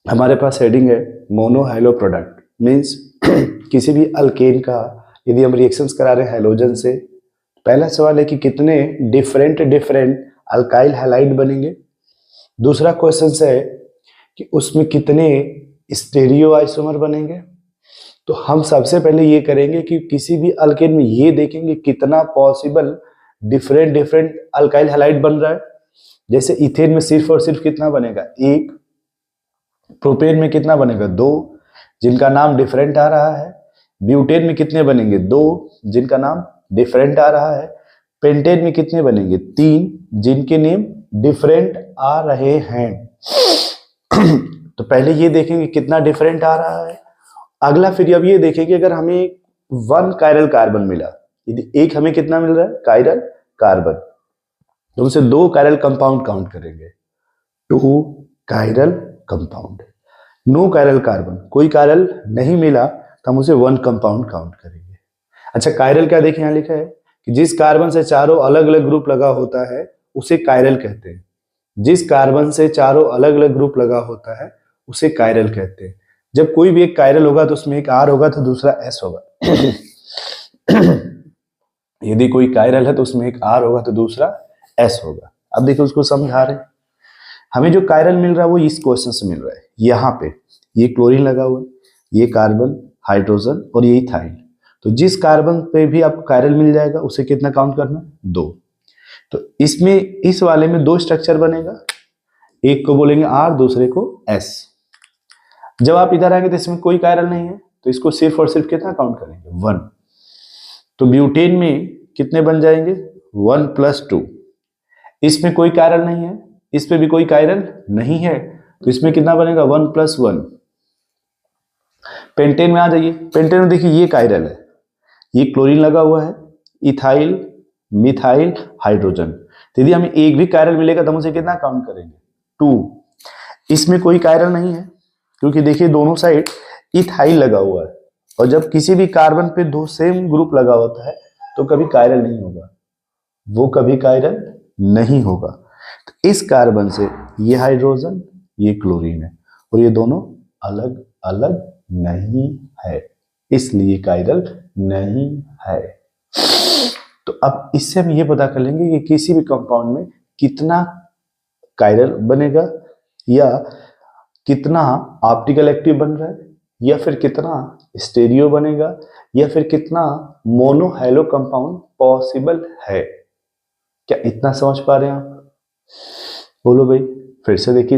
हमारे पास हेडिंग है mono hello product, means किसी भी अल्केन का यदि हम रिएक्शंस करा रहे हैं हैलोजन से, पहला सवाल है कि कितने डिफरेंट डिफरेंट अल्काइल हैलाइड बनेंगे। दूसरा क्वेश्चन है कि उसमें कितने स्टेरियो आइसोमर बनेंगे। तो हम सबसे पहले ये करेंगे कि किसी भी अल्केन में ये देखेंगे कितना possible different different alkyl halide बन रहा है। जैसे इथेन में सिर्फ और सिर्फ कितना बनेगा, एक। प्रोपेन में कितना बनेगा, दो, जिनका नाम डिफरेंट आ रहा है। ब्यूटेन में कितने बनेंगे, दो, जिनका नाम डिफरेंट आ रहा है। पेंटेन में कितने बनेंगे, तीन, जिनके नेम डिफरेंट आ रहे हैं। तो पहले ये देखेंगे कितना डिफरेंट आ रहा है। अगला फिर अब ये देखेंगे अगर हमें वन कायरल कार्बन मिला, यदि एक हमें कितना मिल रहा है, कायरल कार्बन, तो उसे दो कायरल कंपाउंड काउंट करेंगे, two chiral compound. No chiral carbon, कोई कायरल नहीं मिला तो हम उसे वन कंपाउंड काउंट करेंगे। अच्छा, कायरल क्या देखें, यहां लिखा है कि जिस कार्बन से चारों अलग अलग ग्रुप लगा होता है उसे कायरल कहते हैं। जिस कार्बन से चारों अलग अलग ग्रुप लगा होता है उसे कायरल कहते हैं। जब कोई भी एक कायरल होगा तो उसमें एक आर होगा तो दूसरा एस होगा। यदि कोई कायरल है तो उसमें एक आर होगा तो दूसरा एस होगा। अब देखो उसको समझा रहे, हमें जो कायरल मिल रहा है वो इस क्वेश्चन से मिल रहा है। यहाँ पे ये क्लोरीन लगा हुआ है, ये कार्बन, हाइड्रोजन और ये इथाइल। तो जिस कार्बन पे भी आपको कायरल मिल जाएगा उसे कितना काउंट करना, दो। तो इसमें इस वाले में दो स्ट्रक्चर बनेगा, एक को बोलेंगे आर, दूसरे को एस। जब आप इधर आएंगे तो इसमें कोई कायरल नहीं है तो इसको सिर्फ और सिर्फ कितना काउंट करेंगे, वन। तो ब्यूटेन में कितने बन जाएंगे, वन प्लस टू। इसमें कोई कायरल नहीं है, इस पे भी कोई कायरल नहीं है तो इसमें कितना बनेगा, वन प्लस वन। पेंटेन में आ जाइए, पेंटेन में देखिए ये कायरल है, ये क्लोरीन लगा हुआ है, इथाइल, मिथाइल, हाइड्रोजन। तो यदि हमें एक भी कायरल मिलेगा तो हम उसे कितना काउंट करेंगे, टू। इसमें कोई कायरल नहीं है क्योंकि देखिए दोनों साइड इथाइल लगा हुआ है, और जब किसी भी कार्बन पे दो सेम ग्रुप लगा होता है तो कभी कायरल नहीं होगा, वो कभी कायरल नहीं होगा। तो इस कार्बन से ये हाइड्रोजन, ये क्लोरीन है और ये दोनों अलग अलग नहीं है, इसलिए कायरल नहीं है। तो अब इससे हम ये पता कर लेंगे कि किसी भी कंपाउंड में कितना कायरल बनेगा, या कितना ऑप्टिकल एक्टिव बन रहा है, या फिर कितना स्टेरियो बनेगा, या फिर कितना मोनो हैलो कंपाउंड पॉसिबल है। क्या इतना समझ पा रहे हैं आप? बोलो भाई, फिर से देखिए।